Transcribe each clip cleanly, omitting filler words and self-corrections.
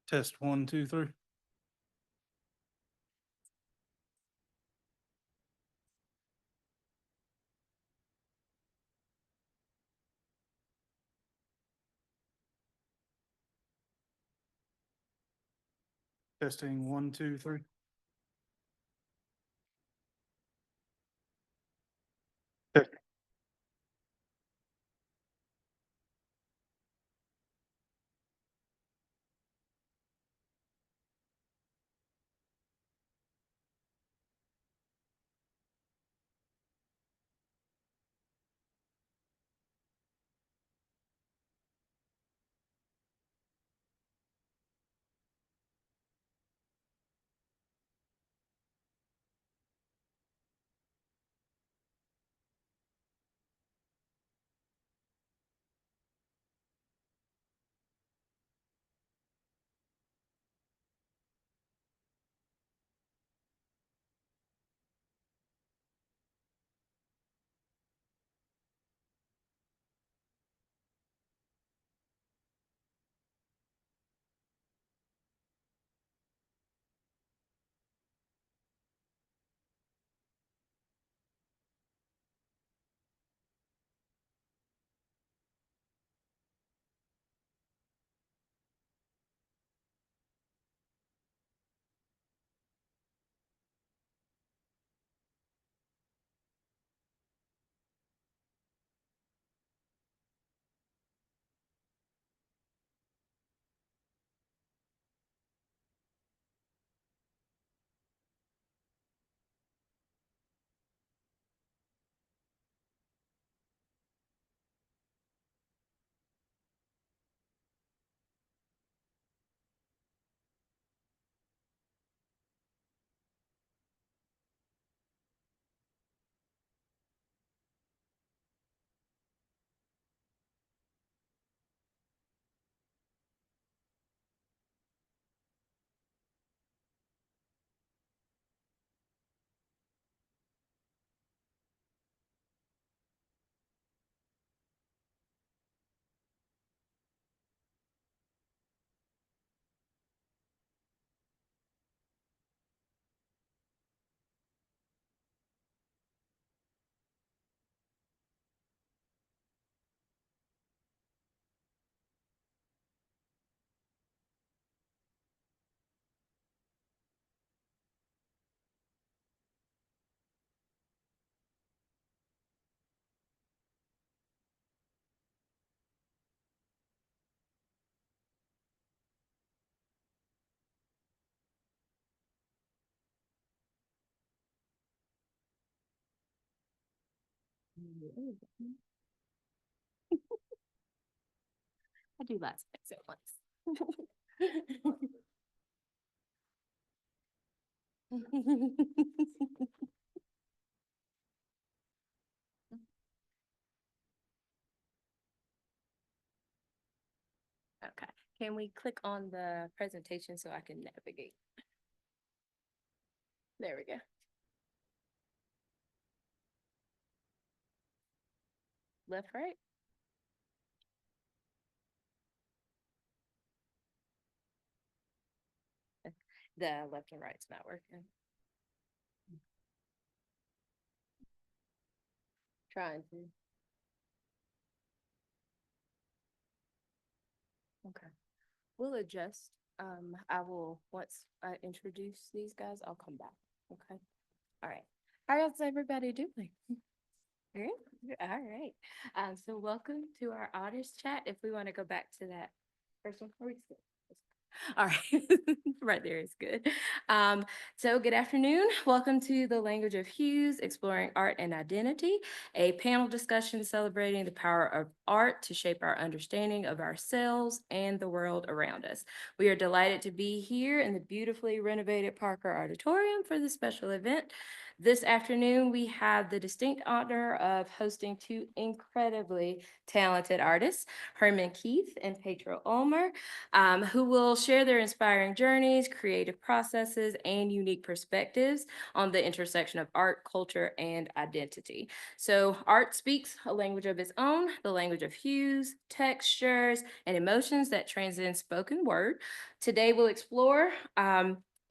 Test 1, 2, 3. Testing 1, 2, 3. Test. I do lots of things at once. Okay, can we click on the presentation so I can navigate? There we go. Left, right? The left and right's not working. Trying to. Okay. We'll adjust. I will, once I introduce these guys, I'll come back. Okay. All right. How's everybody doing? Good. All right. So welcome to our artist chat. If we want to go back to that first one, are we good? All right, right there is good. So good afternoon. Welcome to the Language of Hues, Exploring Art and Identity, a panel discussion celebrating the power of art to shape our understanding of ourselves and the world around us. We are delighted to be here in the beautifully renovated Parker Auditorium for this special event. This afternoon, we have the distinct honor of hosting two incredibly talented artists, Herman Keith and Pedro Ulmer, who will share their inspiring journeys, creative processes, and unique perspectives on the intersection of art, culture, and identity. So art speaks a language of its own, the language of hues, textures, and emotions that transcend spoken word. Today, we'll explore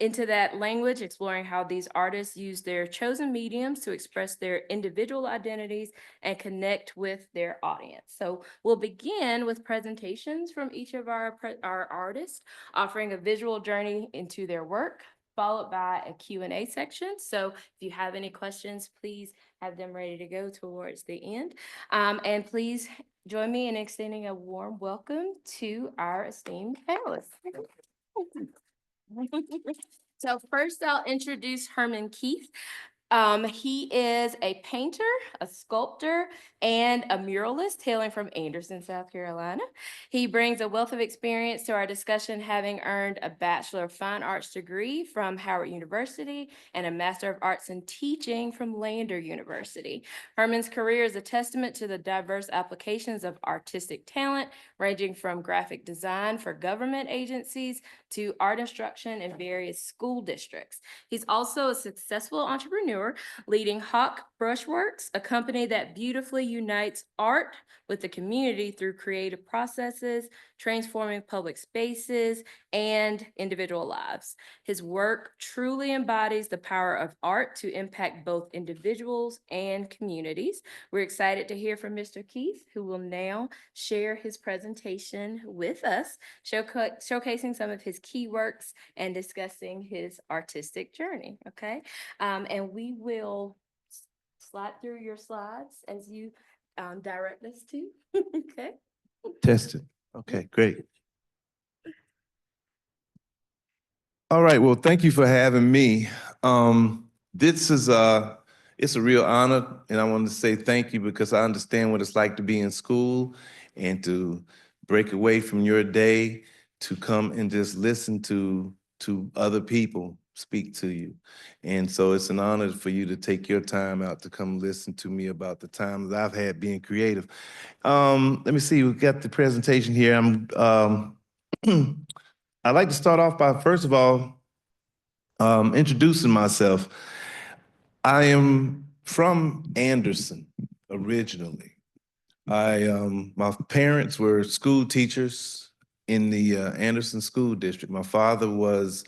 into that language, exploring how these artists use their chosen mediums to express their individual identities and connect with their audience. So we'll begin with presentations from each of our artists, offering a visual journey into their work, followed by a Q&A section. So if you have any questions, please have them ready to go towards the end. And please join me in extending a warm welcome to our esteemed panelists. So first I'll introduce Herman Keith. He is a painter, a sculptor, and a muralist hailing from Anderson, South Carolina. He brings a wealth of experience to our discussion, having earned a Bachelor of Fine Arts degree from Howard University and a Master of Arts in Teaching from Lander University. Herman's career is a testament to the diverse applications of artistic talent, ranging from graphic design for government agencies to art instruction in various school districts. He's also a successful entrepreneur, leading Hawk Brushworks, a company that beautifully unites art with the community through creative processes, transforming public spaces and individual lives. His work truly embodies the power of art to impact both individuals and communities. We're excited to hear from Mr. Keith, who will now share his presentation with us, showcasing some of his key works and discussing his artistic journey, okay? And we will slide through your slides as you direct us to, okay? Tested. Okay, great. All right, well, thank you for having me. This is it's a real honor, and I want to say thank you because I understand what it's like to be in school and to break away from your day to come and just listen to other people speak to you. And so it's an honor for you to take your time out to come listen to me about the times I've had being creative. Let me see, we've got the presentation here. I'd like to start off by, first of all, introducing myself. I am from Anderson originally. My parents were school teachers in the Anderson School District. My father was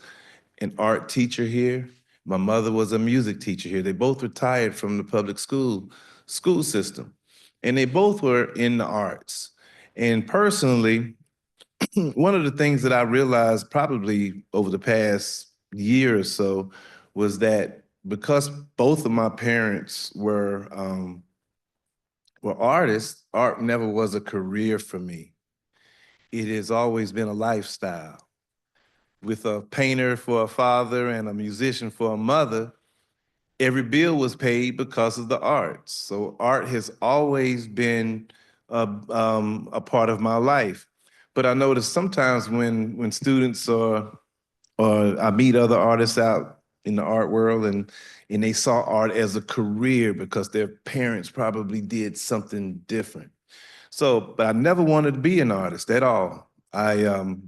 an art teacher here. My mother was a music teacher here. They both retired from the public school system, and they both were in the arts. And personally, one of the things that I realized probably over the past year or so was that because both of my parents were artists, art never was a career for me. It has always been a lifestyle. With a painter for a father and a musician for a mother, every bill was paid because of the arts. So art has always been a part of my life. But I notice sometimes when students or I meet other artists out in the art world and they saw art as a career because their parents probably did something different. So, but I never wanted to be an artist at all. I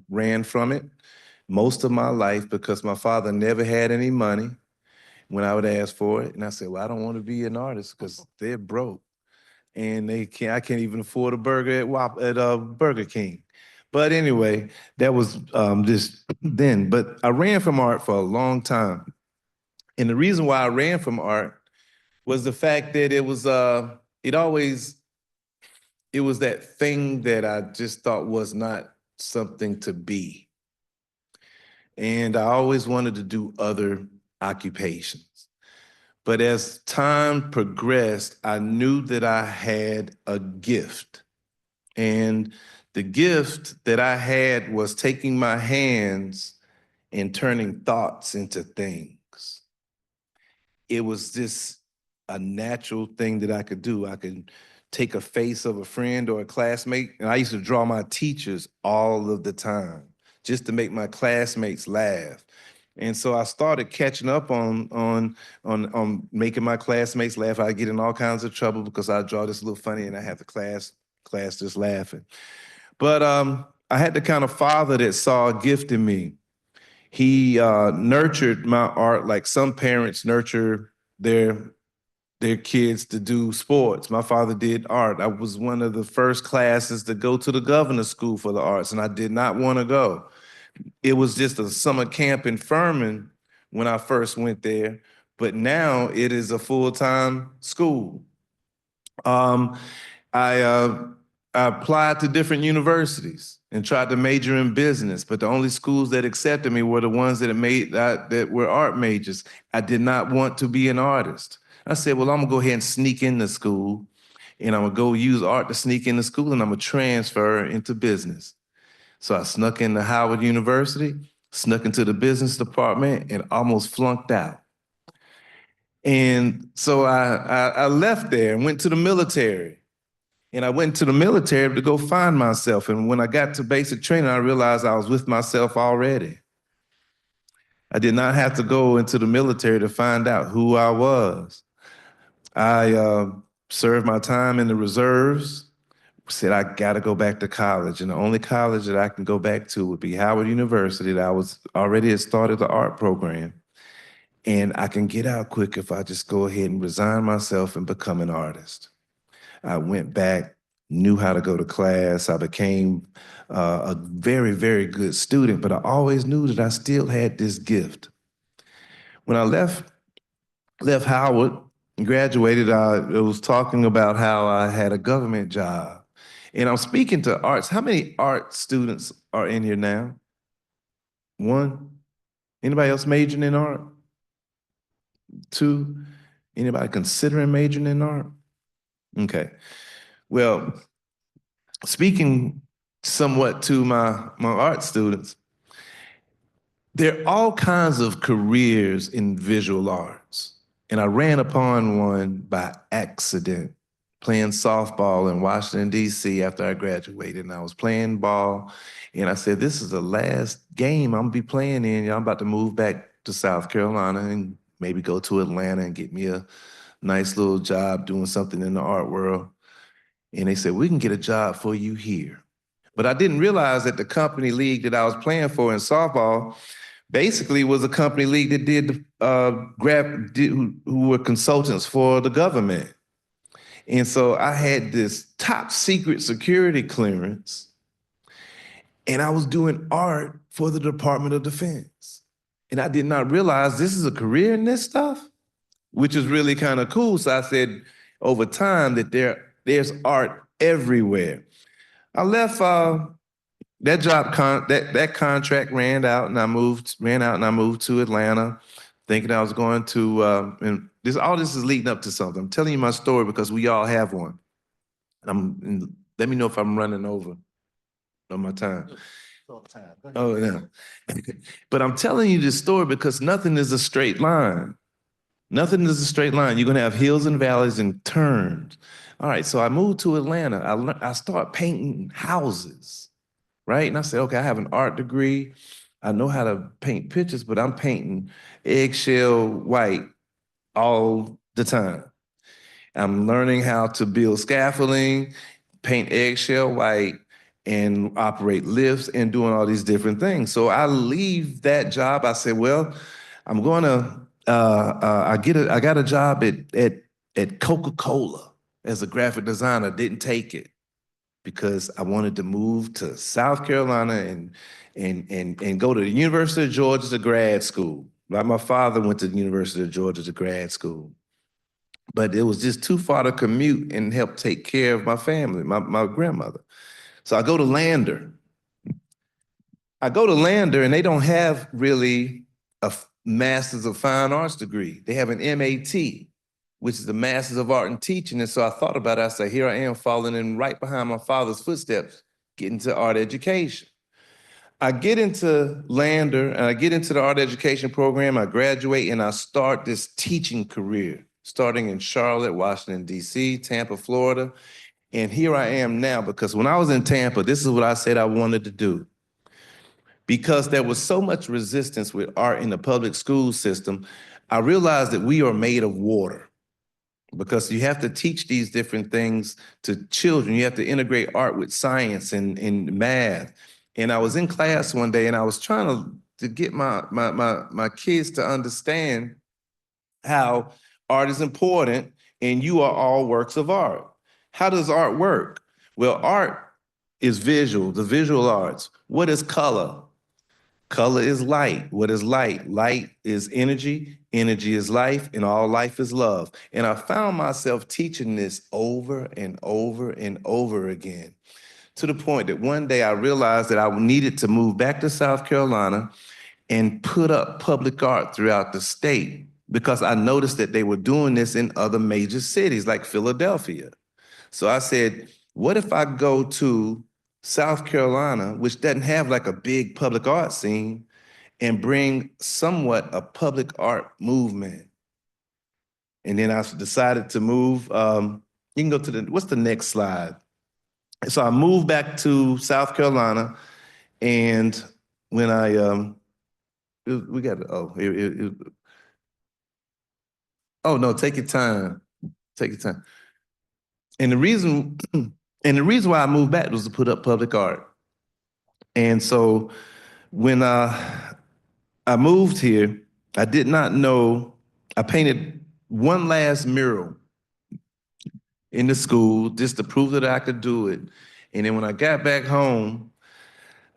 ran from it most of my life because my father never had any money when I would ask for it. And I said, well, I don't want to be an artist because they're broke and I can't even afford a burger at Burger King. But anyway, that was just then. But I ran from art for a long time. And the reason why I ran from art was the fact that it was it was that thing that I just thought was not something to be. And I always wanted to do other occupations. But as time progressed, I knew that I had a gift. And the gift that I had was taking my hands and turning thoughts into things. It was just a natural thing that I could do. I could take a face of a friend or a classmate, and I used to draw my teachers all of the time just to make my classmates laugh. And so I started catching up on making my classmates laugh. I get in all kinds of trouble because I draw this little funny and I have the class just laughing. But I had the kind of father that saw a gift in me. He nurtured my art like some parents nurture their kids to do sports. My father did art. I was one of the first classes to go to the governor's school for the arts, and I did not want to go. It was just a summer camp in Furman when I first went there, but now it is a full-time school. Um, I applied to different universities and tried to major in business, but the only schools that accepted me were the ones that were art majors. I did not want to be an artist. I said, well, I'm gonna go ahead and sneak into school, and I'm gonna go use art to sneak into school, and I'm gonna transfer into business. So I snuck into Howard University, snuck into the business department, and almost flunked out. And so I left there and went to the military. And I went to the military to go find myself. And when I got to basic training, I realized I was with myself already. I did not have to go into the military to find out who I was. I served my time in the reserves, said I got to go back to college. And the only college that I can go back to would be Howard University. That I was already had started the art program. And I can get out quick if I just go ahead and resign myself and become an artist. I went back, knew how to go to class. I became a very, very good student, but I always knew that I still had this gift. When I left Howard and graduated, I was talking about how I had a government job. And I'm speaking to arts. How many art students are in here now? One? Anybody else majoring in art? Two? Anybody considering majoring in art? Okay. Well, speaking somewhat to my art students, there are all kinds of careers in visual arts. And I ran upon one by accident, playing softball in Washington, D.C. after I graduated. And I was playing ball, and I said, this is the last game I'm gonna be playing in. I'm about to move back to South Carolina and maybe go to Atlanta and get me a nice little job doing something in the art world. And they said, we can get a job for you here. But I didn't realize that the company league that I was playing for in softball basically was a company league that who were consultants for the government. And so I had this top secret security clearance, and I was doing art for the Department of Defense. And I did not realize this is a career in this stuff, which is really kind of cool. So I said over time that there's art everywhere. I left that contract ran out, and I moved to Atlanta, thinking I was going to. And all this is leading up to something. I'm telling you my story because we all have one. Let me know if I'm running over on my time. Oh yeah. But I'm telling you this story because nothing is a straight line. Nothing is a straight line. You're gonna have hills and valleys and turns. All right, so I moved to Atlanta. I start painting houses, right? And I said, okay, I have an art degree. I know how to paint pictures, but I'm painting eggshell white all the time. I'm learning how to build scaffolding, paint eggshell white, and operate lifts and doing all these different things. So I leave that job. I said, well, I'm going to, I got a job at Coca-Cola as a graphic designer. Didn't take it because I wanted to move to South Carolina and go to the University of Georgia to grad school. Like my father went to the University of Georgia to grad school. But it was just too far to commute and help take care of my family, my grandmother. So I go to Lander. And they don't have really a Master's of Fine Arts degree. They have an MAT, which is the Masters of Art and Teaching. And so I thought about it. I said, here I am following in right behind my father's footsteps, getting to art education. I get into Lander and I get into the art education program. I graduate and I start this teaching career, starting in Charlotte, Washington, D.C., Tampa, Florida. And here I am now because when I was in Tampa, this is what I said I wanted to do. because there was so much resistance with art in the public school system, I realized that we are made of water because you have to teach these different things to children. You have to integrate art with science and math. And I was in class one day and I was trying to get my kids to understand how art is important and you are all works of art. How does art work? Well, art is visual, the visual arts. What is color? Color is light. What is light? Light is energy. Energy is life, and all life is love. And I found myself teaching this over and over and over again, to the point that one day I realized that I needed to move back to South Carolina and put up public art throughout the state because I noticed that they were doing this in other major cities like Philadelphia. So I said, what if I go to South Carolina, which doesn't have like a big public art scene, and bring somewhat a public art movement? And then I decided to move. You can go to what's the next slide? So I moved back to South Carolina, and when we got, oh no, take your time. Take your time. And the reason why I moved back was to put up public art. And so when I moved here, I did not know, I painted one last mural in the school just to prove that I could do it. And then when I got back home,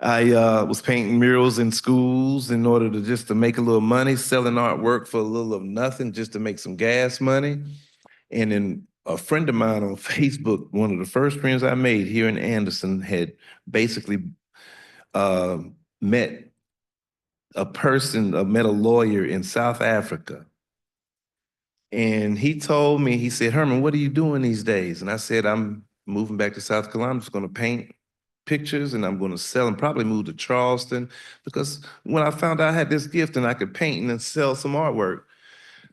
I was painting murals in schools in order to just to make a little money, selling artwork for a little of nothing just to make some gas money. And then a friend of mine on Facebook, one of the first friends I made here in Anderson, had basically met a lawyer in South Africa. And he told me, he said, Herman, what are you doing these days? And I said, I'm moving back to South Carolina. I'm just going to paint pictures and I'm going to sell and probably move to Charleston, because when I found out I had this gift and I could paint and then sell some artwork.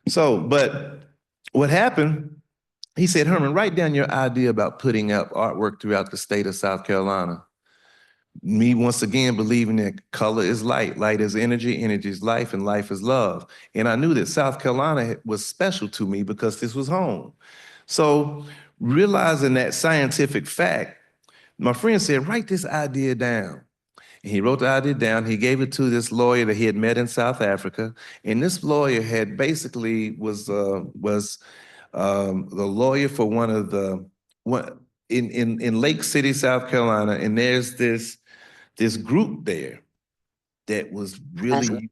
So, but what happened, he said, Herman, write down your idea about putting up artwork throughout the state of South Carolina. Me, once again, believing that color is light, light is energy, energy is life, and life is love. And I knew that South Carolina was special to me because this was home. So realizing that scientific fact, my friend said, write this idea down. And he wrote the idea down. He gave it to this lawyer that he had met in South Africa. And this lawyer had basically was the lawyer for one of the, in Lake City, South Carolina. And there's this group there that was really using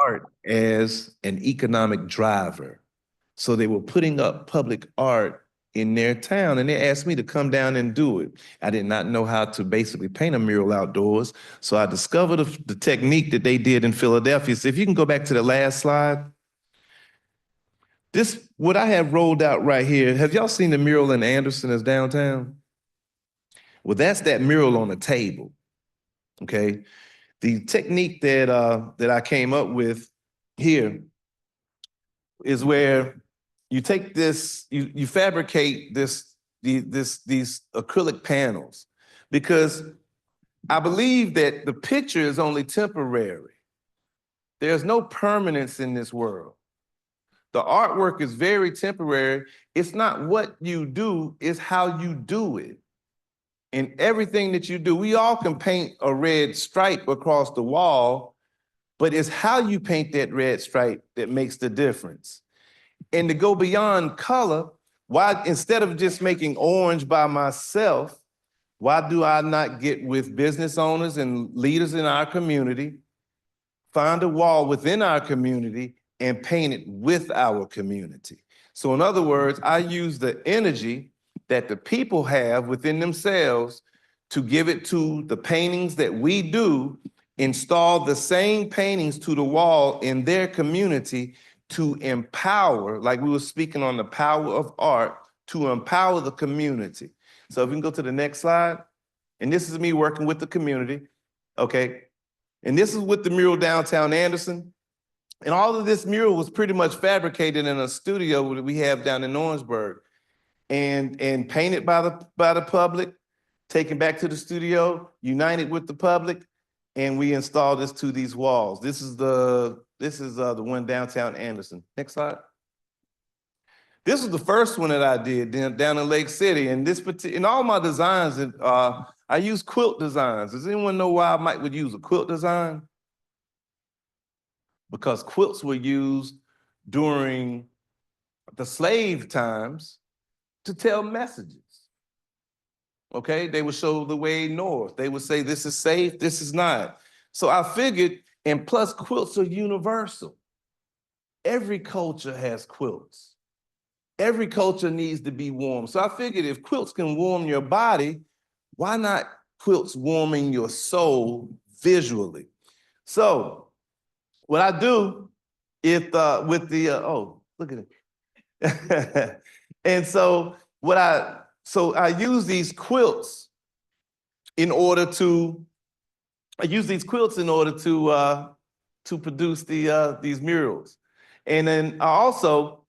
art as an economic driver. So they were putting up public art in their town, and they asked me to come down and do it. I did not know how to basically paint a mural outdoors, so I discovered the technique that they did in Philadelphia. So if you can go back to the last slide. This, what I have rolled out right here, have y'all seen the mural in Anderson that's downtown? Well, that's that mural on the table, okay? The technique that I came up with here is where you take this, you fabricate these acrylic panels, because I believe that the picture is only temporary. There's no permanence in this world. The artwork is very temporary. It's not what you do, it's how you do it. And everything that you do, we all can paint a red stripe across the wall, but it's how you paint that red stripe that makes the difference. And to go beyond color, why, instead of just making orange by myself, why do I not get with business owners and leaders in our community, find a wall within our community and paint it with our community? So in other words, I use the energy that the people have within themselves to give it to the paintings that we do, install the same paintings to the wall in their community to empower, like we were speaking on the power of art, to empower the community. So if we can go to the next slide. And this is me working with the community, okay? And this is with the mural downtown Anderson. And all of this mural was pretty much fabricated in a studio that we have down in Orangeburg, and painted by the public, taken back to the studio, united with the public, and we installed this to these walls. This is the one downtown Anderson. Next slide. This was the first one that I did down in Lake City, and in all my designs, I use quilt designs. Does anyone know why I would use a quilt design? Because quilts were used during the slave times to tell messages. Okay, they would show the way north. They would say, this is safe, this is not. So I figured, and plus quilts are universal. Every culture has quilts. Every culture needs to be warm. So I figured if quilts can warm your body, why not quilts warming your soul visually? So what I do if with the, oh, look at it. And so I use these quilts in order to produce these murals. And then I also,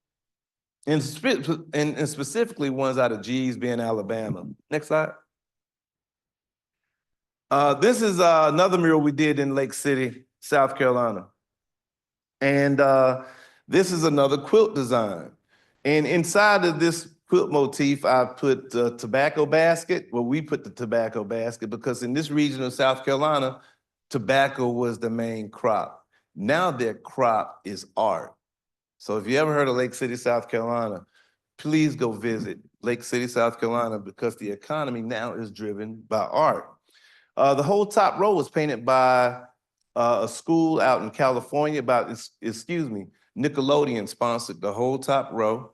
and specifically ones out of G's being Alabama. Next slide. This is another mural we did in Lake City, South Carolina. And this is another quilt design. And inside of this quilt motif, I put the tobacco basket. Well, we put the tobacco basket because in this region of South Carolina, tobacco was the main crop. Now their crop is art. So if you ever heard of Lake City, South Carolina, please go visit Lake City, South Carolina, because the economy now is driven by art. The whole top row was painted by a school out in California, Nickelodeon sponsored the whole top row.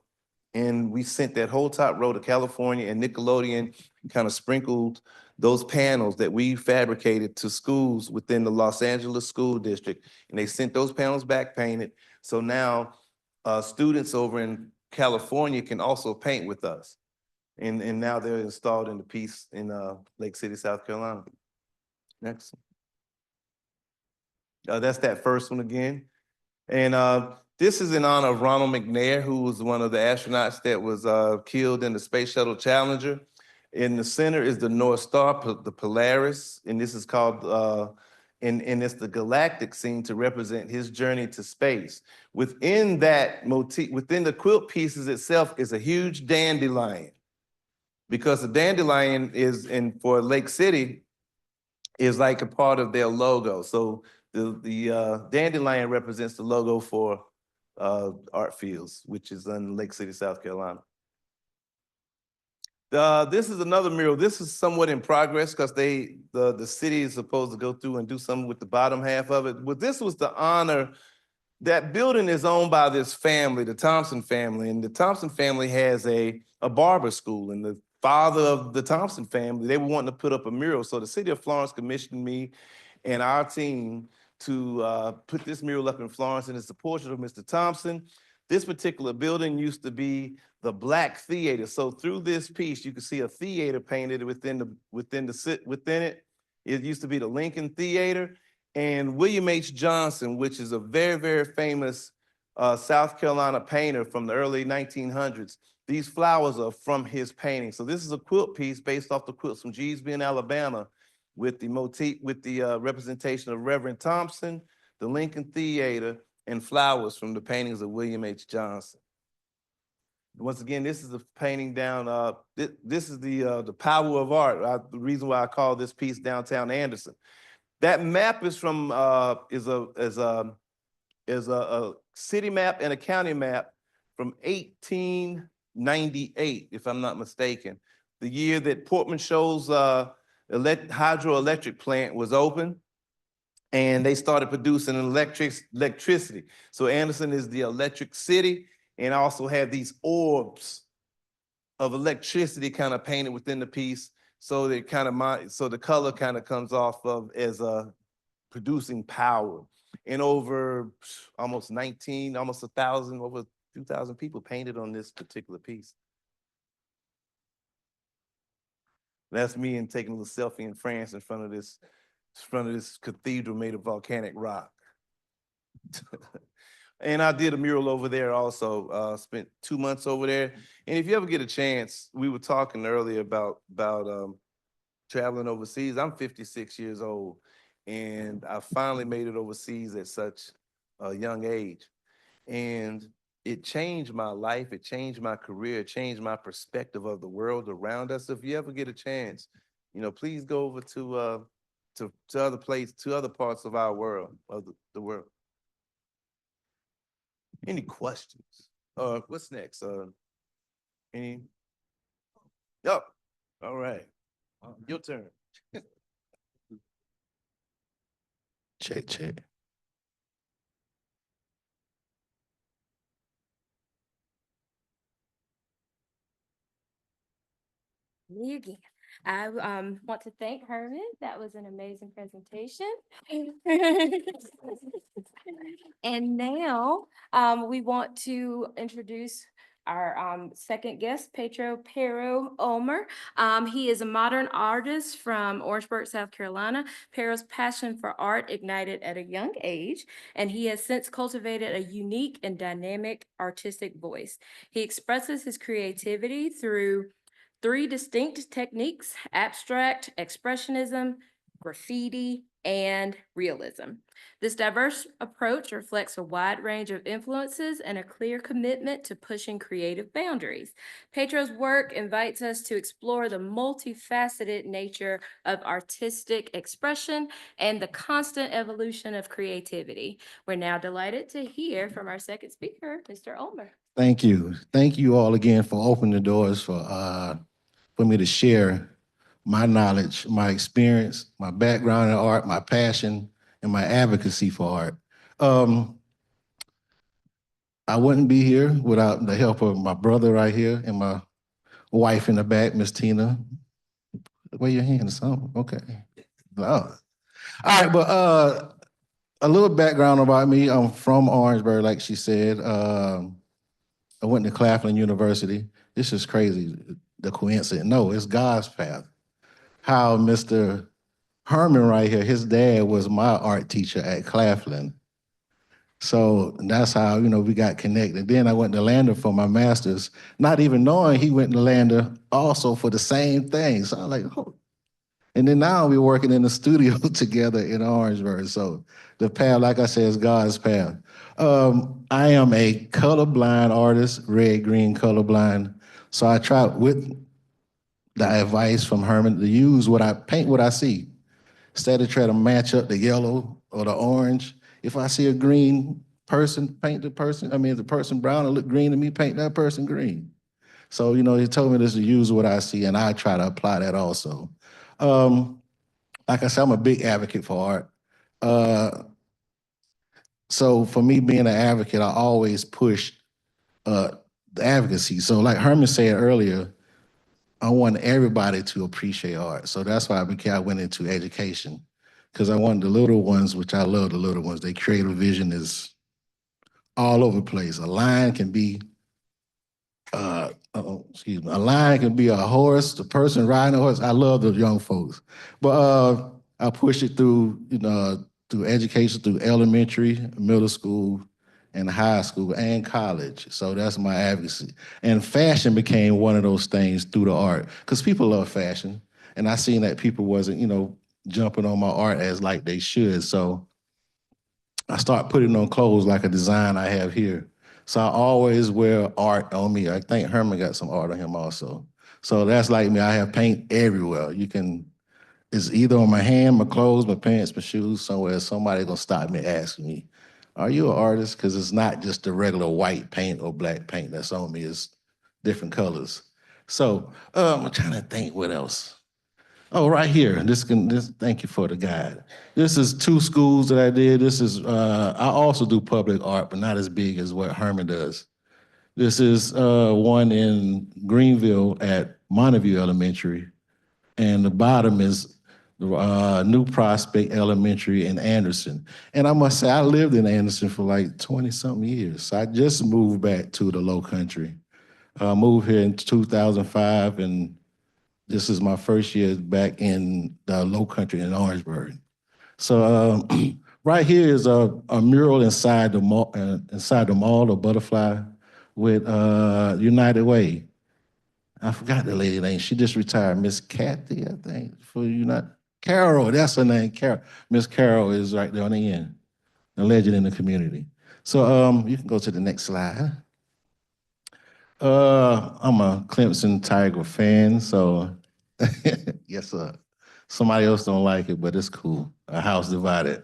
And we sent that whole top row to California, and Nickelodeon kind of sprinkled those panels that we fabricated to schools within the Los Angeles School District. And they sent those panels back painted. So now students over in California can also paint with us. And now they're installed in the piece in Lake City, South Carolina. Next. That's that first one again. And this is in honor of Ronald McNair, who was one of the astronauts that was killed in the Space Shuttle Challenger. In the center is the North Star, the Polaris, and this is called, and it's the galactic scene to represent his journey to space. Within that motif, within the quilt pieces itself is a huge dandelion, because the dandelion is, for Lake City, is like a part of their logo. So the dandelion represents the logo for Art Fields, which is in Lake City, South Carolina. This is another mural. This is somewhat in progress because the city is supposed to go through and do something with the bottom half of it. But this was to honor, that building is owned by this family, the Thompson family, and the Thompson family has a barber school, and the father of the Thompson family, they were wanting to put up a mural. So the city of Florence commissioned me and our team to put this mural up in Florence, and it's a portrait of Mr. Thompson. This particular building used to be the Black Theater. So through this piece, you can see a theater painted within it. It used to be the Lincoln Theater. And William H. Johnson, which is a very, very famous South Carolina painter from the early 1900s, these flowers are from his painting. So this is a quilt piece based off the quilts from G's in Alabama, with the motif, with the representation of Reverend Thompson, the Lincoln Theater, and flowers from the paintings of William H. Johnson. Once again, this is a painting down, this is the power of art. The reason why I call this piece Downtown Anderson. That map is from, is a city map and a county map from 1898, if I'm not mistaken. The year that Portman Shoals hydroelectric plant was open, and they started producing electricity. So Anderson is the electric city, and also have these orbs of electricity kind of painted within the piece. So they kind of so the color kind of comes off of as producing power. And over almost 1,000, over 2,000 people painted on this particular piece. That's me and taking a little selfie in France in front of this cathedral made of volcanic rock. And I did a mural over there also, spent 2 months over there. And if you ever get a chance, we were talking earlier about traveling overseas. I'm 56 years old. And I finally made it overseas at such a young age. And it changed my life, it changed my career, it changed my perspective of the world around us. If you ever get a chance, please go over to other places, to other parts of our world, of the world. Any questions? What's next? Any? Yup. All right. Your turn. Check, check. Me again. I want to thank Herman. That was an amazing presentation. And now we want to introduce our second guest, Pedro Pero Ulmer. He is a modern artist from Orangeburg, South Carolina. Pero's passion for art ignited at a young age, and he has since cultivated a unique and dynamic artistic voice. He expresses his creativity through three distinct techniques: abstract, expressionism, graffiti, and realism. This diverse approach reflects a wide range of influences and a clear commitment to pushing creative boundaries. Pedro's work invites us to explore the multifaceted nature of artistic expression and the constant evolution of creativity. We're now delighted to hear from our second speaker, Mr. Ulmer. Thank you. Thank you all again for opening the doors for me to share my knowledge, my experience, my background in art, my passion, and my advocacy for art. I wouldn't be here without the help of my brother right here and my wife in the back, Miss Tina. Wave your hand or something. Okay. Oh. All right, but a little background about me. I'm from Orangeburg, like she said. I went to Claflin University. This is crazy, the coincidence. No, it's God's path. How Mr. Herman right here, his dad was my art teacher at Claflin. So that's how, we got connected. Then I went to Lander for my master's, not even knowing he went to Lander also for the same thing. So I was like, oh. And then now we're working in the studio together in Orangeburg. So the path, like I said, is God's path. I am a colorblind artist, red, green, colorblind. So I try with the advice from Herman to use paint what I see. Instead of trying to match up the yellow or the orange, if I see a green person, paint the person. I mean, if the person brown and look green to me, paint that person green. So, he told me this to use what I see, and I try to apply that also. Like I said, I'm a big advocate for art. So for me being an advocate, I always push the advocacy. So like Herman said earlier, I want everybody to appreciate art. So that's why I went into education, because I want the little ones, which I love the little ones, their creative vision is all over the place. A line can be, excuse me, a line can be a horse, the person riding a horse. I love those young folks. But I push it through, through education, through elementary, middle school, and high school and college. So that's my advocacy. And fashion became one of those things through the art, because people love fashion. And I seen that people wasn't, jumping on my art as like they should. So I start putting on clothes like a design I have here. So I always wear art on me. I think Herman got some art on him also. So that's like me. I have paint everywhere. It's either on my hand, my clothes, my pants, my shoes, somewhere. Somebody gonna stop me and ask me, are you an artist? Because it's not just the regular white paint or black paint that's on me. It's different colors. So I'm trying to think what else. Oh, right here. Thank you for the guide. This is 2 schools that I did. I also do public art, but not as big as what Herman does. This is one in Greenville at Montague Elementary, and the bottom is New Prospect Elementary in Anderson. And I must say, I lived in Anderson for like 20-something years. So I just moved back to the Low Country. I moved here in 2005, and this is my first year back in the Low Country in Orangeburg. So right here is a mural inside the mall, the butterfly, with United Way. I forgot the lady name. She just retired, Miss Kathy, I think, for United. Carol, that's her name, Carol. Miss Carol is right there on the end, a legend in the community. So you can go to the next slide. I'm a Clemson Tiger fan, so yes, sir. Somebody else don't like it, but it's cool. A house divided.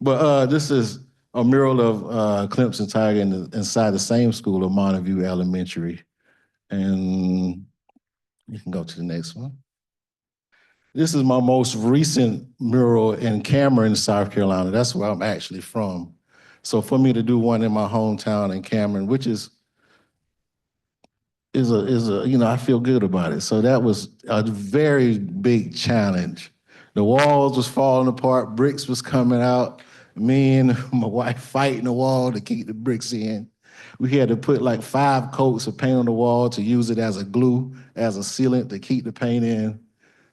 But this is a mural of Clemson Tiger inside the same school of Montague Elementary. And you can go to the next one. This is my most recent mural in Cameron, South Carolina. That's where I'm actually from. So for me to do one in my hometown in Cameron, which is I feel good about it. So that was a very big challenge. The walls was falling apart, bricks was coming out. Me and my wife fighting the wall to keep the bricks in. We had to put like 5 coats of paint on the wall to use it as a glue, as a sealant to keep the paint in.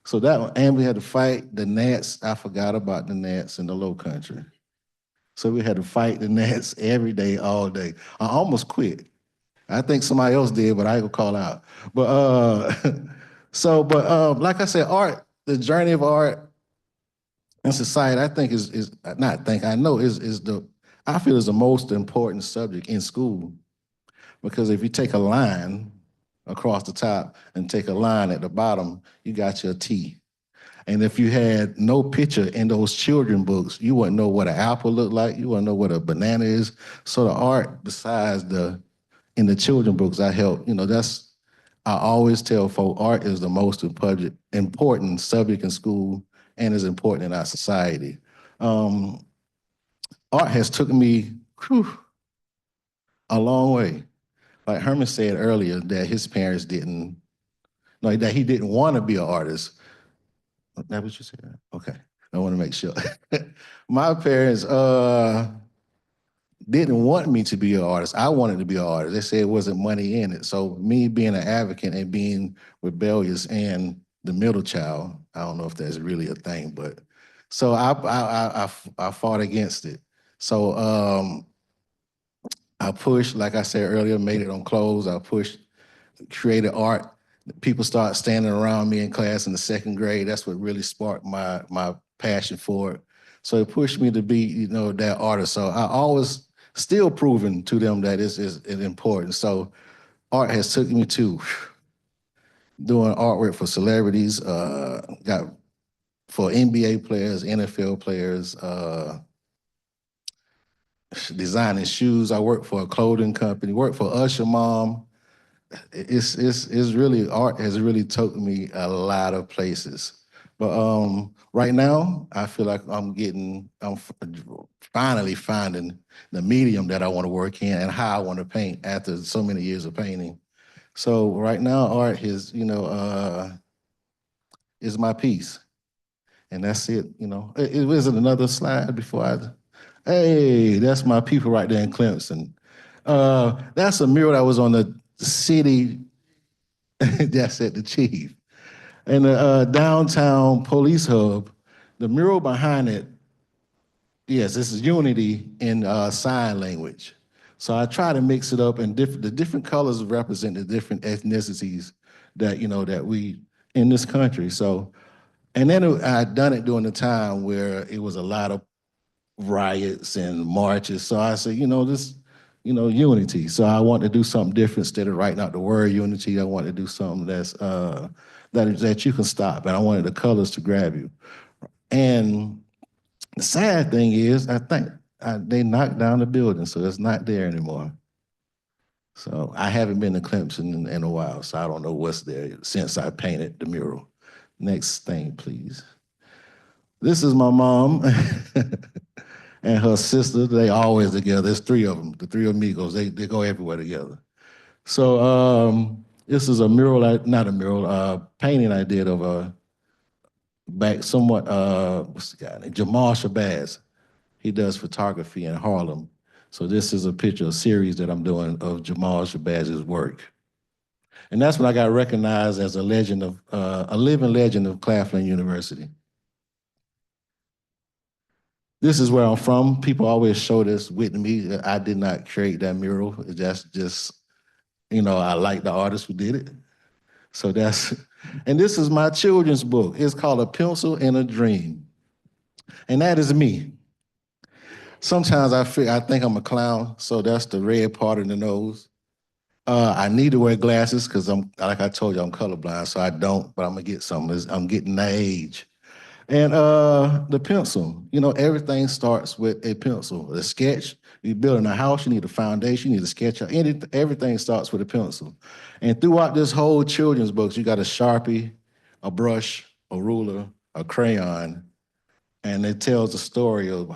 So that one, and we had to fight the gnats. I forgot about the gnats in the low country. So we had to fight the gnats every day, all day. I almost quit. I think somebody else did, but I ain't gonna call out. But like I said, art, the journey of art in society, I think is not think, I know is the I feel is the most important subject in school. Because if you take a line across the top and take a line at the bottom, you got your T. And if you had no picture in those children books, you wouldn't know what an apple looked like. You wouldn't know what a banana is. So the art, besides in the children books, I always tell folk art is the most important subject in school and is important in our society. Art has took me a long way. Like Herman said earlier, that his parents didn't, like that he didn't want to be an artist. That what you said? Okay, I want to make sure. My parents didn't want me to be an artist. I wanted to be an artist. They said it wasn't money in it. So me being an advocate and being rebellious and the middle child, I don't know if that's really a thing, but so I fought against it. So I pushed, like I said earlier, made it on clothes. I pushed, created art. People start standing around me in class in the 2nd grade. That's what really sparked my passion for it. So it pushed me to be, that artist. So I always still proving to them that it's important. So art has took me to doing artwork for celebrities, got for NBA players, NFL players, designing shoes. I work for a clothing company, work for Usher Mom. It's really, art has really taken me a lot of places. But right now, I feel like I'm finally finding the medium that I want to work in and how I want to paint after so many years of painting. So right now, art is my piece. And that's it, It wasn't another slide before hey, that's my people right there in Clemson. That's a mural that was on the city, that's at the chief. And the downtown police hub, the mural behind it, yes, this is unity in sign language. So I try to mix it up, and the different colors represent the different ethnicities that we in this country. So, and then I'd done it during the time where it was a lot of riots and marches. So I said, unity. So I want to do something different instead of writing out the word unity. I want to do something that you can stop, and I wanted the colors to grab you. And the sad thing is, I think they knocked down the building, so it's not there anymore. So I haven't been to Clemson in a while, so I don't know what's there since I painted the mural. Next thing, please. This is my mom and her sister. They always together. There's 3 of them, the 3 amigos. They go everywhere together. So this is a mural, not a mural, painting I did of back somewhat, what's the guy name? Jamal Shabazz. He does photography in Harlem. So this is a picture, a series that I'm doing of Jamal Shabazz's work. And that's when I got recognized as a living legend of Claflin University. This is where I'm from. People always show this with me. I did not create that mural. That's just, I like the artist who did it. So And this is my children's book. It's called A Pencil and a Dream. And that is me. Sometimes I think I'm a clown, so that's the red part of the nose. I need to wear glasses because like I told you, I'm colorblind, so I don't, but I'm gonna get some. I'm getting that age. And the pencil, everything starts with a pencil. A sketch, you're building a house, you need a foundation, you need a sketch. Everything starts with a pencil. And throughout this whole children's books, you got a Sharpie, a brush, a ruler, a crayon, and it tells a story of,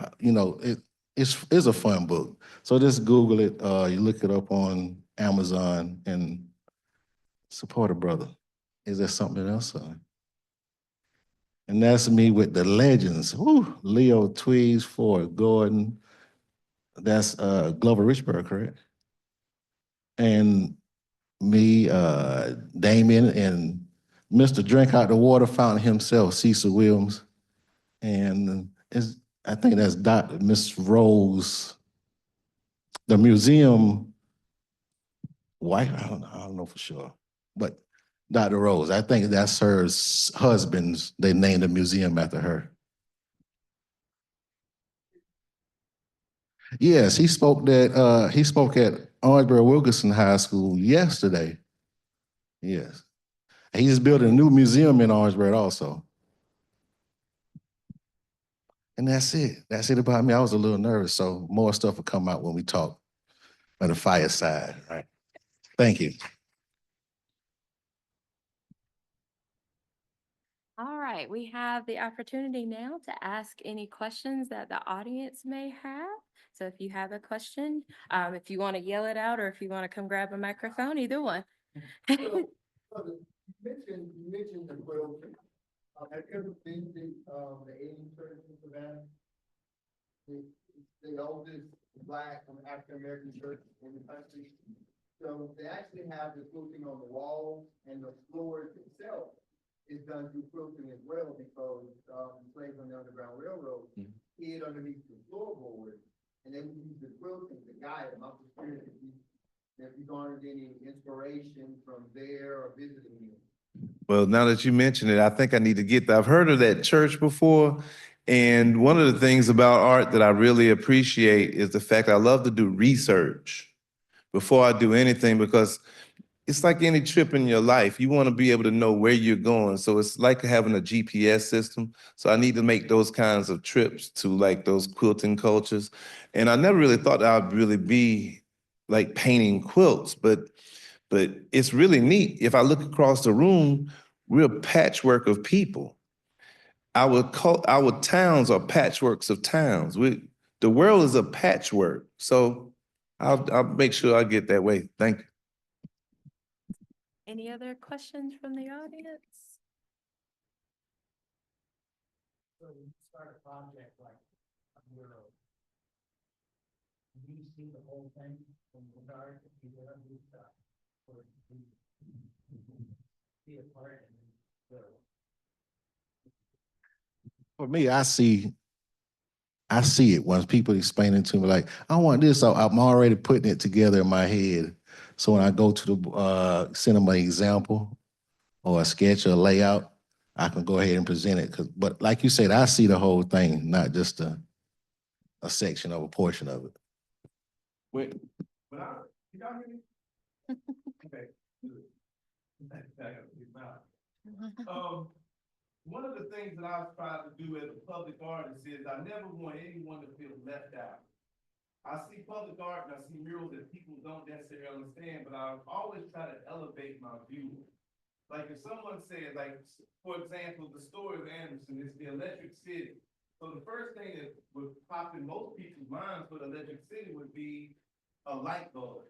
it's a fun book. So just Google it, you look it up on Amazon and support a brother. Is there something else? And that's me with the legends. Woo, Leo, Tweeds, Ford, Gordon. That's Glover Richburg, correct? And me, Damien, and Mr. Drink Out the Water Fountain himself, Cecil Williams. And I think that's Dr. Miss Rose, the museum wife. I don't know for sure. But Dr. Rose, I think that's her husband's. They named the museum after her. Yes, he spoke at Orangeburg Wilkinson High School yesterday. Yes. He's building a new museum in Orangeburg also. And that's it. That's it about me. I was a little nervous, so more stuff will come out when we talk at the fireside. Right. Thank you. All right, we have the opportunity now to ask any questions that the audience may have. So if you have a question, if you want to yell it out or if you want to come grab a microphone, either one. You mentioned the quilt. Have you ever been to the Asian church in Savannah? The oldest Black African American church in the country. So they actually have the quilting on the walls, and the floors itself is done through quilting as well, because slaves on the Underground Railroad hid underneath the floorboard, and they would use the quilting to guide them. I'm just curious if you garnered any inspiration from there or visiting you. Well, now that you mention it, I think I need to get that. I've heard of that church before. And one of the things about art that I really appreciate is the fact I love to do research before I do anything, because it's like any trip in your life. You want to be able to know where you're going. So it's like having a GPS system. So I need to make those kinds of trips to like those quilting cultures. And I never really thought I'd really be like painting quilts, but it's really neat. If I look across the room, we're a patchwork of people. Our towns are patchworks of towns. The world is a patchwork. So I'll make sure I get that way. Thank you. Any other questions from the audience? So when you start a project like a mural, do you see the whole thing from the dark to the other stuff? Or do you see a part and then go? For me, I see it when people explain it to me, like, I want this, so I'm already putting it together in my head. So when I go to the send them an example or a sketch or a layout, I can go ahead and present it. But like you said, I see the whole thing, not just a section of a portion of it. Wait, but you got me? Okay. One of the things that I've tried to do as a public artist is I never want anyone to feel left out. I see public art and I see murals that people don't necessarily understand, but I always try to elevate my viewer. Like if someone said, like, for example, the story of Anderson is the Electric City. So the first thing that would pop in most people's minds for the Electric City would be a light bulb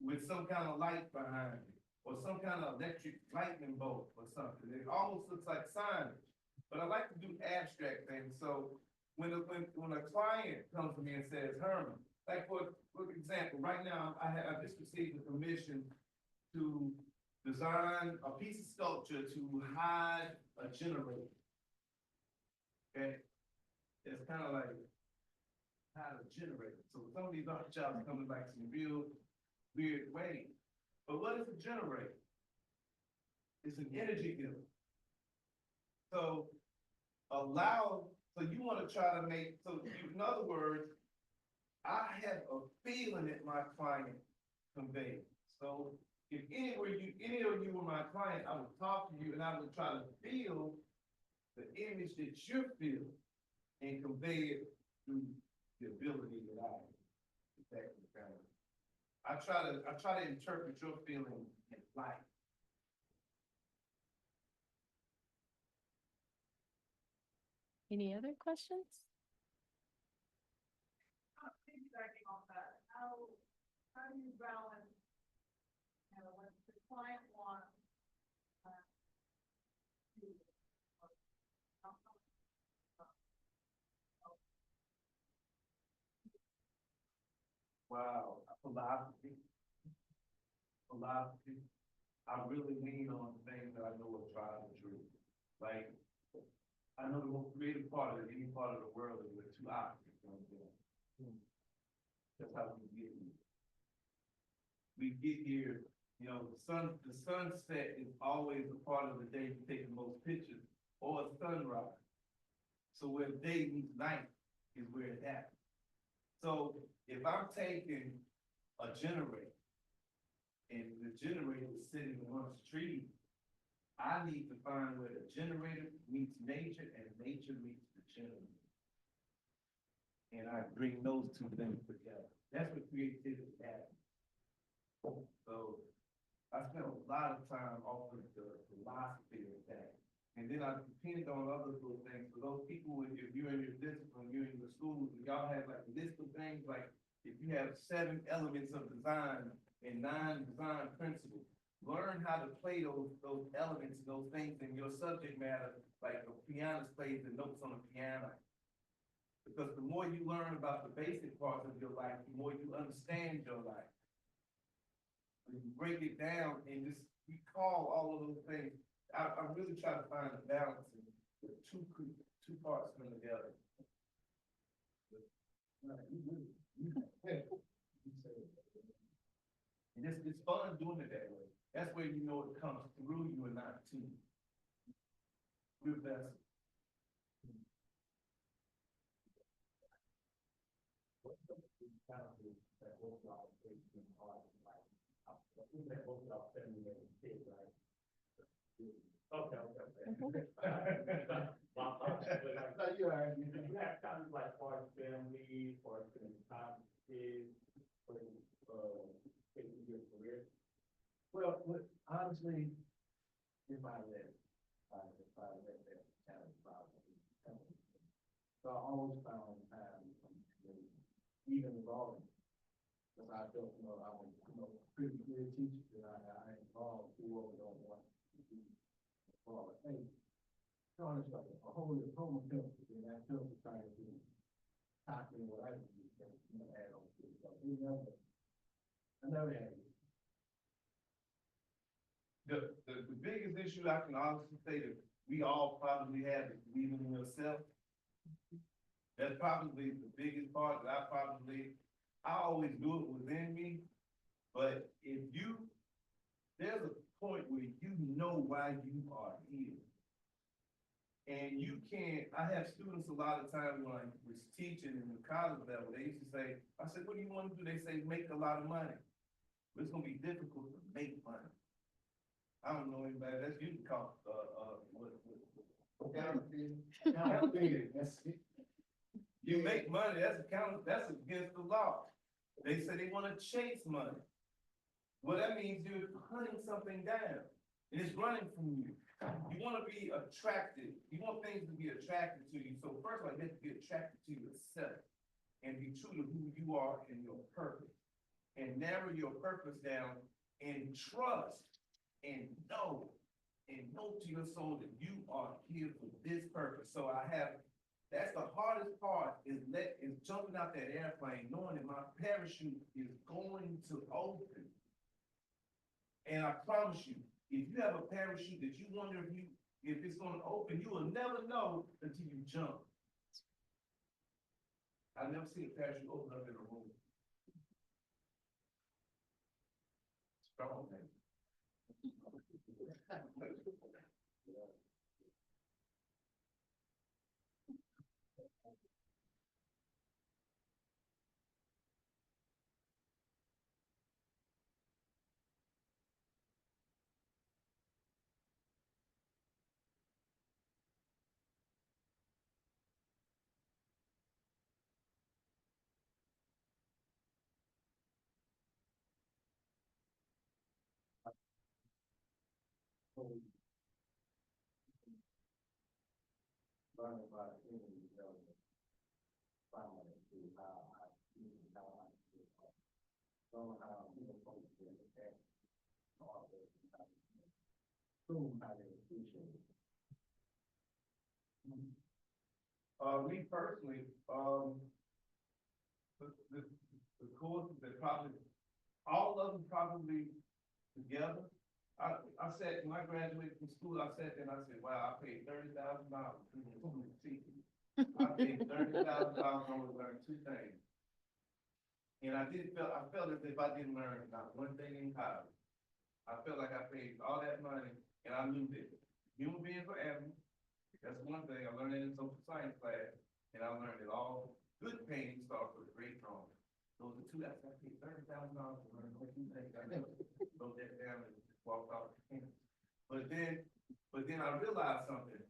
with some kind of light behind it, or some kind of electric lightning bolt or something. It almost looks like signage. But I like to do abstract things. So when a client comes to me and says, Herman, like for example, right now I just received the permission to design a piece of sculpture to hide a generator. Okay, it's kind of like hide a generator. So some of these art jobs come in like some real weird ways. But what is a generator? It's an energy giver. So so you wanna try to make, in other words, I have a feeling that my client conveyed. So if any of you were my client, I would talk to you and I would try to feel the image that you're feeling and convey it through the ability that I have. Exactly. I try to interpret your feeling in life. Any other questions? Piggybacking off that, how do you balance, when the client wants, to, Wow, philosophy. I really lean on things that I know are tried and true. Like, I know the most creative part of any part of the world is with two options. You know what I'm saying? That's how we get here. We get here, the sunset is always the part of the day you take the most pictures, or a sunrise. So where day meets night is where it happens. So if I'm taking a generator, and the generator is sitting amongst trees, I need to find where the generator meets nature and nature meets the generator. And I bring those two things together. That's what creativity happens. So I spent a lot of time off of the philosophy of that. And then I depended on other little things. For those people, if you're in your discipline, you're in your schools, and y'all have like a list of things, like if you have 7 elements of design and 9 design principles, learn how to play those elements, those things in your subject matter, like a pianist plays the notes on a piano. Because the more you learn about the basic parts of your life, the more you understand your life. When you break it down and just recall all of those things, I really try to find a balance in the two parts come together. And it's fun doing it that way. That's where you know it comes through you and not to you. We're best. Okay. You have times like for family, for spending time with kids, for taking your career. Well, honestly, if I let that kind of problem. So I always found time, even involving. Because I felt, I was, pretty good teacher, that I involved whoever don't want to be involved. Hey, it's like a whole filter, and that filter trying to copy what I do, add on to it. So I never had it. The biggest issue I can honestly say that we all probably have is believing in yourself. That's probably the biggest part that I always do it within me. But there's a point where you know why you are here. And you can't, I have students a lot of times when I was teaching in the college level, they used to say, I said, what do you want to do? They say, make a lot of money. But it's gonna be difficult to make money. I don't know anybody, that's usually called, you make money, that's against the law. They say they wanna chase money. Well, that means you're hunting something down, and it's running from you. You wanna be attracted, you want things to be attracted to you, so first of all, you have to be attracted to yourself, and be true to who you are and your purpose. And narrow your purpose down, and trust, and know to your soul that you are here for this purpose. So that's the hardest part, is jumping out that airplane, knowing that my parachute is going to open. And I promise you, if you have a parachute that you wonder if it's gonna open, you will never know until you jump. I've never seen a parachute open up in a room. Strong, man. Me personally, the courses that probably, all of them probably together. I sat, when I graduated from school, I sat there and I said, wow, I paid $30,000 to teach. I paid $30,000 to learn two things. And I felt as if I didn't learn not one thing in college. I felt like I paid all that money and I knew that human beings are animals. That's one thing I learned in social science class, and I learned that all good pain starts with a great trauma. Those are two, that's I paid $30,000 to learn what you think I never wrote that down and walked out the campus. But then I realized something. You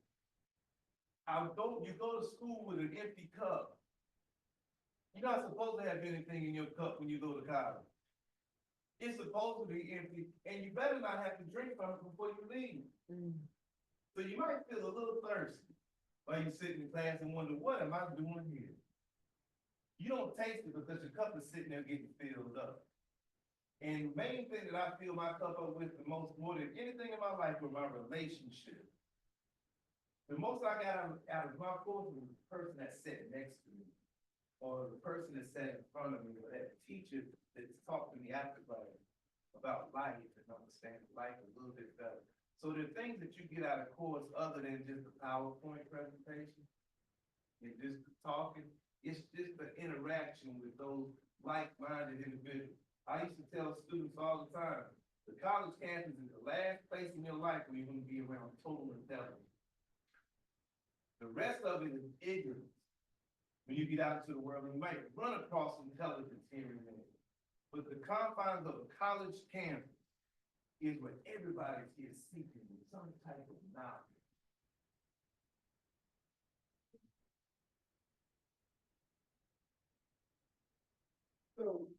go to school with an empty cup. You're not supposed to have anything in your cup when you go to college. It's supposed to be empty, and you better not have to drink from it before you leave. So you might feel a little thirsty while you're sitting in class and wonder, what am I doing here? You don't taste it because your cup is sitting there getting filled up. And the main thing that I fill my cup up with the most, more than anything in my life, were my relationships. The most I got out of my course was the person that sat next to me, or the person that sat in front of me, or that teacher that talked to me after class about life and understanding life a little bit better. So the things that you get out of course, other than just a PowerPoint presentation and just talking, it's just the interaction with those like-minded individuals. I used to tell students all the time, the college campus is the last place in your life where you're going to be around total intelligence. The rest of it is ignorance. When you get out into the world, you might run across intelligence here and there. But the confines of a college campus is where everybody is seeking some type of knowledge. So,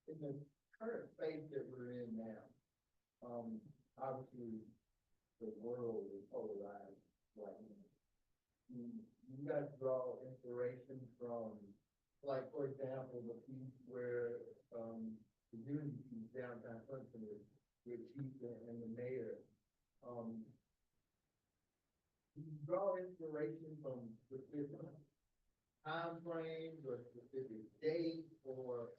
in the current phase that we're in now, obviously, the world is polarized right now. You guys draw inspiration from, like, for example, the piece where, the unity piece downtown Clemson is with Chief and the mayor. You draw inspiration from specific time frames or specific dates or,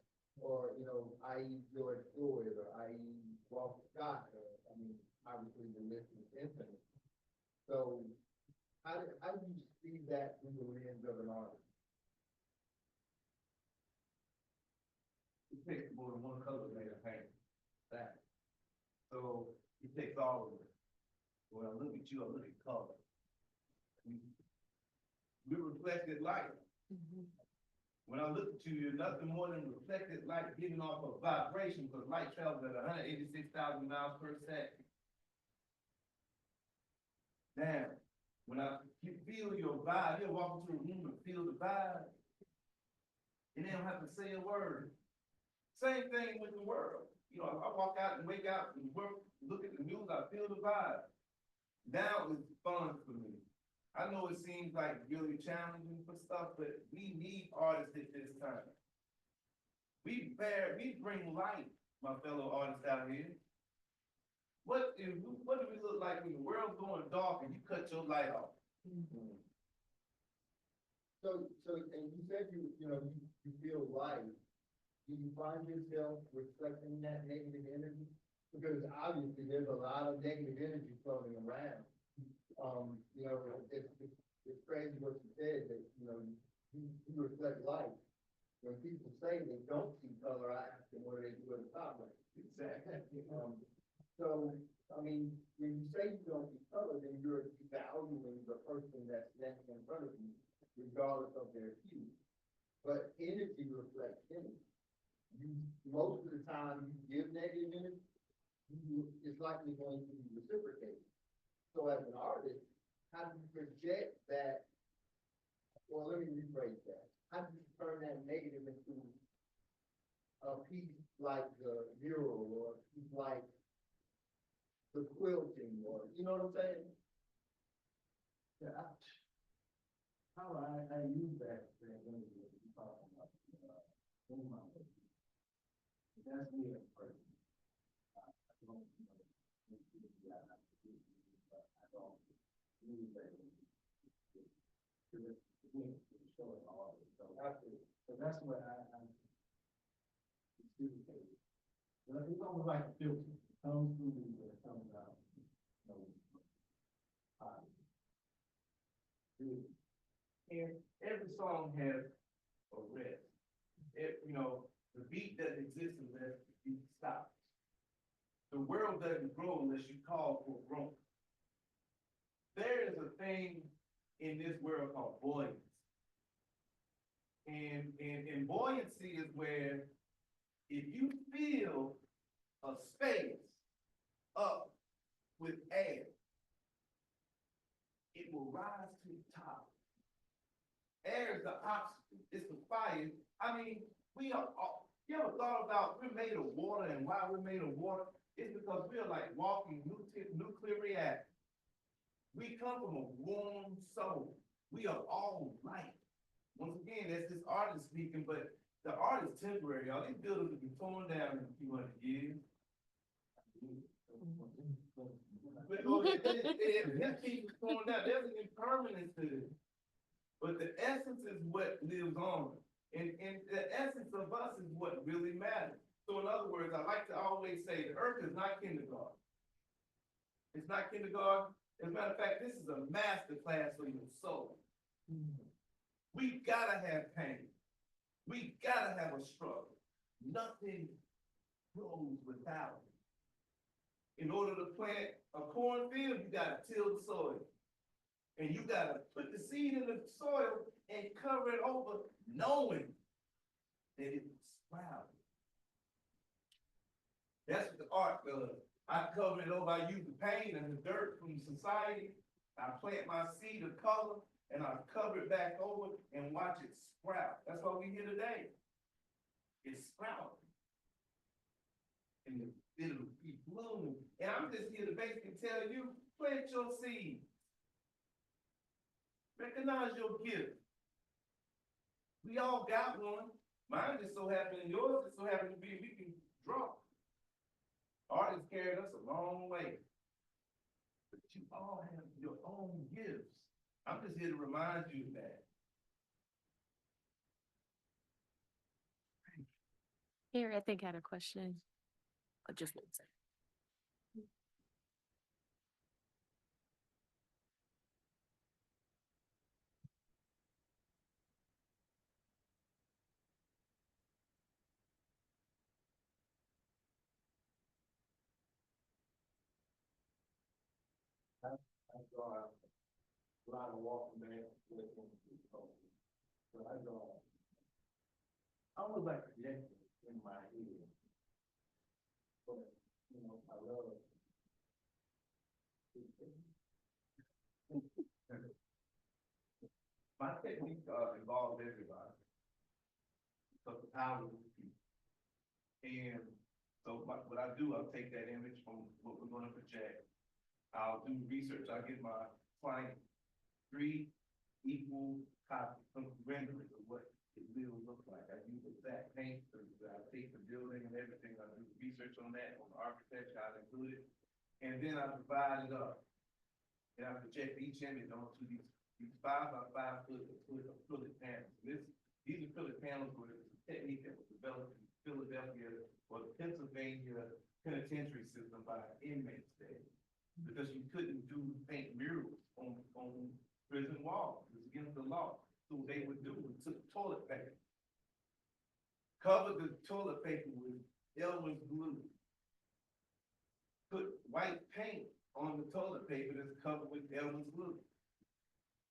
you know, i.e. George Floyd or i.e. Walter Scott, or, I mean, obviously the list is infinite. So how do you see that through the lens of an artist? It takes more than one color to make a paint. That. So it takes all of it. When I look at you, I look at color. We reflected light. When I look at you, you're nothing more than reflected light giving off a vibration, because light travels at 186,000 miles per second. Now, when you feel your vibe, you'll walk into a room and feel the vibe, and they don't have to say a word. Same thing with the world. You know, I walk out and wake up and work, look at the news, I feel the vibe. Now it's fun for me. I know it seems like really challenging for stuff, but we need artists at this time. We bring light, my fellow artists out here. What do we look like when the world's going dark and you cut your light off? So, and you said you feel light. Do you find yourself reflecting that negative energy? Because obviously there's a lot of negative energy floating around. You know, it's crazy what you said, that, you know, you reflect light. When people say they don't see color, I ask them what do they do with the top light? Exactly. So, I mean, when you say you don't see color, then you're devaluing the person that's next in front of you, regardless of their hue. But energy reflects energy. You, most of the time, you give negative energy, it's likely going to be reciprocated. So as an artist, how do you project that? Well, let me rephrase that. How do you turn that negative into a piece like the mural or a piece like the quilting or, you know what I'm saying? Yeah, how I use that energy that you're talking about, in my work. That's me as a person. I don't, yeah, I don't use that. It's showing all of it, so that's what I see. It's almost like a filter, it comes through me, but it comes out, you know, and every song has a rest. You know, the beat doesn't exist unless the beat stops. The world doesn't grow unless you call for growth. There is a thing in this world called buoyancy. And buoyancy is where if you fill a space up with air, it will rise to the top. Air is the oxygen, it's the fire. I mean, we are all, you ever thought about we're made of water and why we're made of water? It's because we're like walking nuclear reactors. We come from a warm soul. We are all light. Once again, that's this artist speaking, but the art is temporary. All these buildings will be torn down in a few hundred years. But if people torn down, there's an impermanence to this. But the essence is what lives on. And the essence of us is what really matters. So in other words, I like to always say the earth is not kindergarten. It's not kindergarten. As a matter of fact, this is a master class for your soul. We gotta have pain. We gotta have a struggle. Nothing grows without it. In order to plant a cornfield, you gotta till the soil. And you gotta put the seed in the soil and cover it over, knowing that it will sprout. That's what the art does. I cover it over, I use the paint and the dirt from society. I plant my seed of color and I cover it back over and watch it sprout. That's why we're here today. It's sprouting. And it'll be blooming. And I'm just here to basically tell you, plant your seed. Recognize your gift. We all got one. Mine just so happened, and yours just so happened to be we can draw. Art has carried us a long way. But you all have your own gifts. I'm just here to remind you of that. Here, I think I had a question. Just one second. I draw a lot of walking back with them. So I draw. I was like projecting in my head. But, you know, I love it. My technique involves everybody. So the power of the people. And so what I do, I'll take that image from what we're going to project. I'll do research. I give my client 3 equal copies of renderings of what it will look like. I use exact paint, I take the building and everything. I do research on that, on the architecture, I include it. And then I divide it up. And I project each image onto these 5 by 5 foot acrylic panels. These acrylic panels were a technique that was developed in Philadelphia or the Pennsylvania penitentiary system by inmates there. Because you couldn't paint murals on prison walls. It was against the law. So what they would do was took toilet paper, covered the toilet paper with Elmer's glue, put white paint on the toilet paper that's covered with Elmer's glue.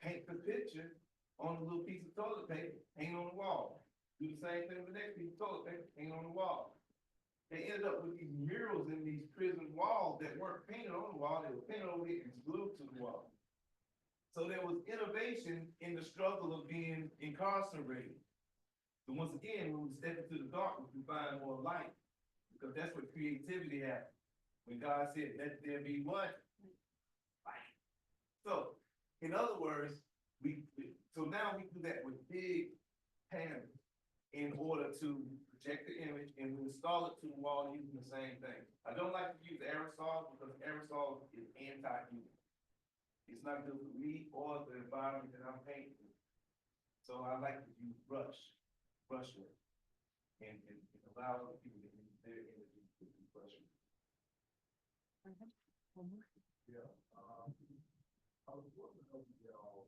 Paint the picture on a little piece of toilet paper, hang on the wall. Do the same thing with the next piece of toilet paper, hang on the wall. They ended up with these murals in these prison walls that weren't painted on the wall, they were painted over it and glued to the wall. So there was innovation in the struggle of being incarcerated. So once again, when we step into the darkness, we find more light, because that's what creativity happens. When God said, let there be what? Light. So, in other words, so now we do that with big panels in order to project the image, and we install it to the wall using the same thing. I don't like to use aerosol because aerosol is anti-humid. It's not good for me or the environment that I'm painting. So I like to use brushwork, and allow other people to use their energy to do brushwork. Yeah, I was wondering if y'all.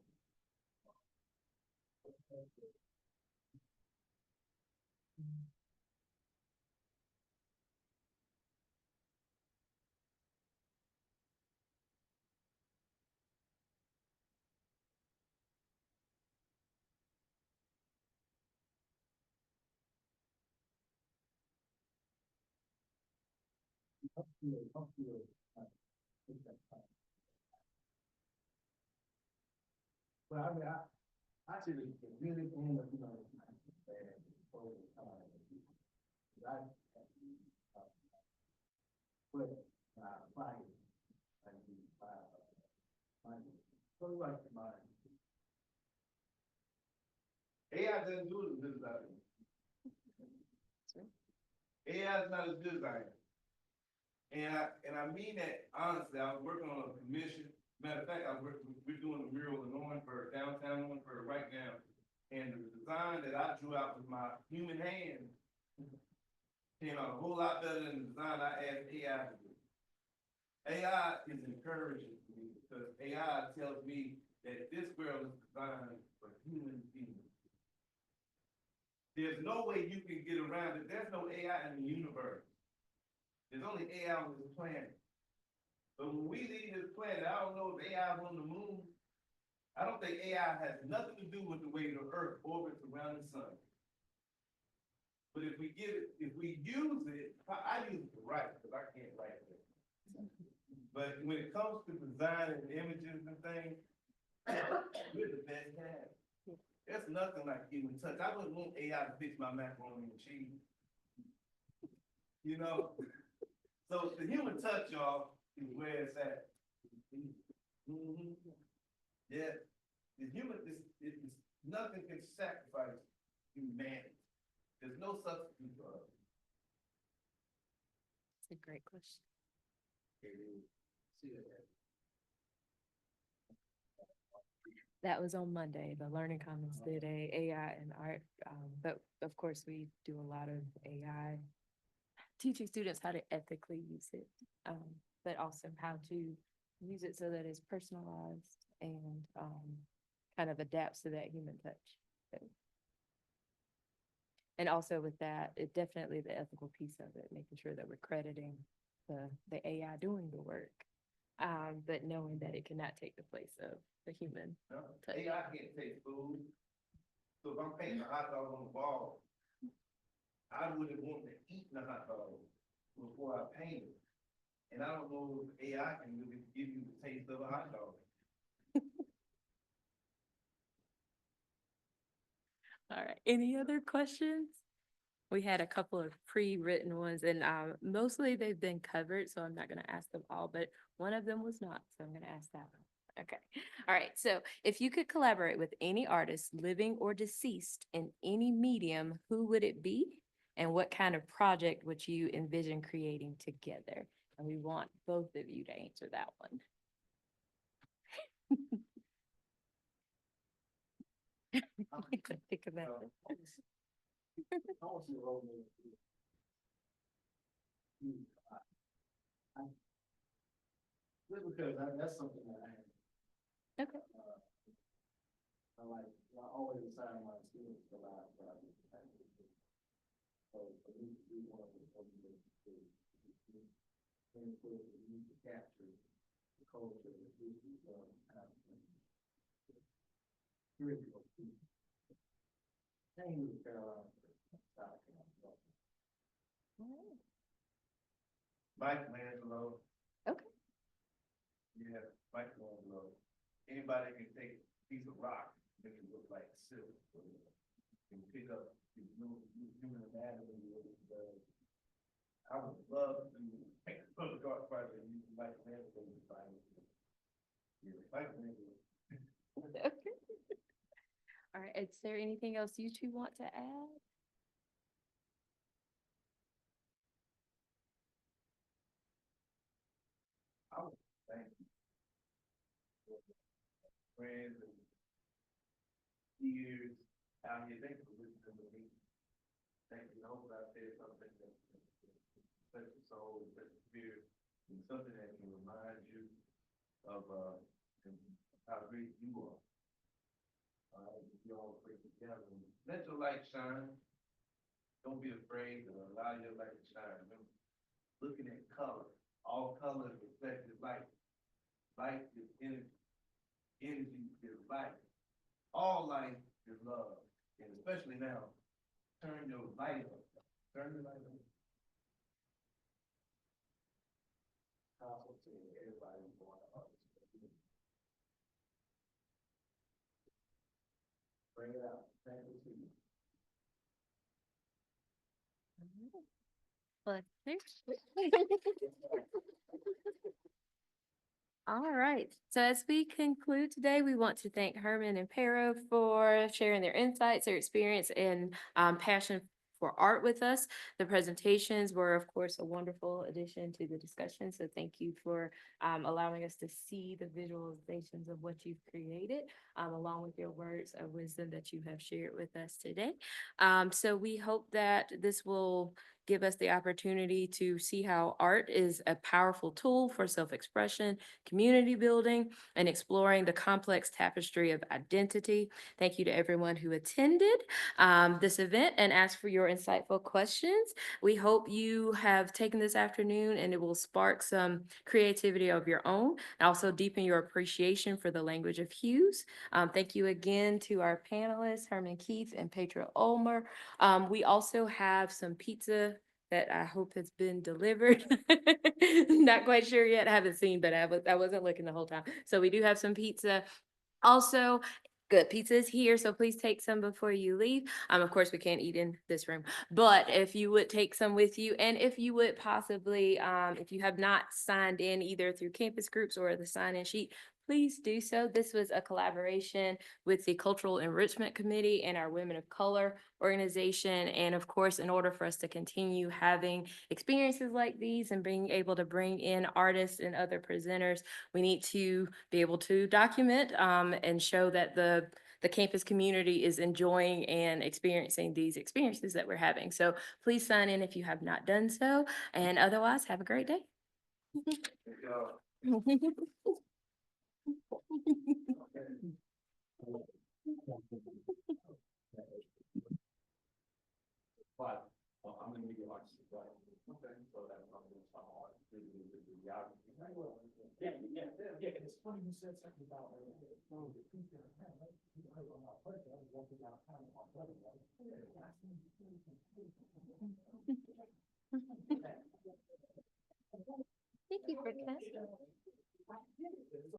But I mean, I see the really end of, you know, bad over time. I, but, fight, I do, so like mine. AI doesn't do it as good as I do. AI is not as good as I am. And I mean that honestly. I was working on a commission. Matter of fact, we're doing a mural in Orangeburg, downtown Orangeburg right now. And the design that I drew out with my human hand came out a whole lot better than the design I asked AI to do. AI is encouraging to me because AI tells me that this world is designed for human beings. There's no way you can get around it. There's no AI in the universe. There's only AI on this planet. So when we leave this planet, I don't know if AI is on the moon. I don't think AI has nothing to do with the way the Earth orbits around the sun. But if we use it, I use it to write, because I can't write it. But when it comes to designing images and things, we're the best at it. There's nothing like human touch. I wouldn't want AI to fix my macaroni and cheese. You know? So the human touch, y'all, is where it's at. Mm-hmm. Yeah. The human, nothing can sacrifice humanity. There's no substitute for us. That's a great question. See that. That was on Monday. The Learning Commons did a AI and art, but of course we do a lot of AI, teaching students how to ethically use it, but also how to use it so that it's personalized and kind of adapts to that human touch. So, and also with that, it definitely the ethical piece of it, making sure that we're crediting the AI doing the work, but knowing that it cannot take the place of the human. No, touch. AI can't take food. So if I'm painting a hot dog on the wall, I wouldn't want to eat the hot dog before I paint it. And I don't know if AI can really give you the taste of a hot dog. All right, any other questions? We had a couple of pre-written ones and mostly they've been covered, so I'm not gonna ask them all, but one of them was not, so I'm gonna ask that one. Okay, all right, so if you could collaborate with any artist, living or deceased, in any medium, who would it be? And what kind of project would you envision creating together? And we want both of you to answer that one. Think about it. I want to see a role model. Because that's something that I have. Okay. I always assign my students a lot, but I do. So, for me to do one of the. And so we need to capture the culture, the history of African. Here we go. Same with Carolina. South Carolina. Michelangelo. Okay. Yeah, Michelangelo. Anybody can take a piece of rock, make it look like silk. Can pick up human anatomy. I would love to take a dark project and use Michelangelo to find it. Yeah, Michelangelo. Okay. All right, is there anything else you two want to add? I would thank you. Friends and peers out here, thank you for listening to me. Thank you. I hope I said something that touch your soul, touch your spirit, and something that can remind you of how great you are. You all break together. Let your light shine. Don't be afraid to allow your light to shine. Remember, looking at color, all colors reflect light. Light is energy. Energy is light. All light is love. And especially now, turn your light up. Turn your light up. Also to everybody going to artists. Bring it out. Thank you to you. Well, all right, so as we conclude today, we want to thank Herman and Pero for sharing their insights, their experience, and passion for art with us. The presentations were, of course, a wonderful addition to the discussion, so thank you for allowing us to see the visualizations of what you've created, along with your words of wisdom that you have shared with us today. So we hope that this will give us the opportunity to see how art is a powerful tool for self-expression, community building, and exploring the complex tapestry of identity. Thank you to everyone who attended this event and asked for your insightful questions. We hope you have taken this afternoon and it will spark some creativity of your own, and also deepen your appreciation for the language of Hues. Thank you again to our panelists, Herman Keith and Petra Ulmer. We also have some pizza that I hope has been delivered. Not quite sure yet. I haven't seen, but I wasn't looking the whole time. So we do have some pizza. Also, good pizza is here, so please take some before you leave. Of course, we can't eat in this room, but if you would take some with you, and if you would possibly, if you have not signed in either through campus groups or the sign-in sheet, please do so. This was a collaboration with the Cultural Enrichment Committee and our Women of Color organization. And of course, in order for us to continue having experiences like these and being able to bring in artists and other presenters, we need to be able to document and show that the campus community is enjoying and experiencing these experiences that we're having. So please sign in if you have not done so, and otherwise have a great day. But I'm gonna give you like, okay, so that's what I'm gonna talk about. Yeah, it's funny you said something about.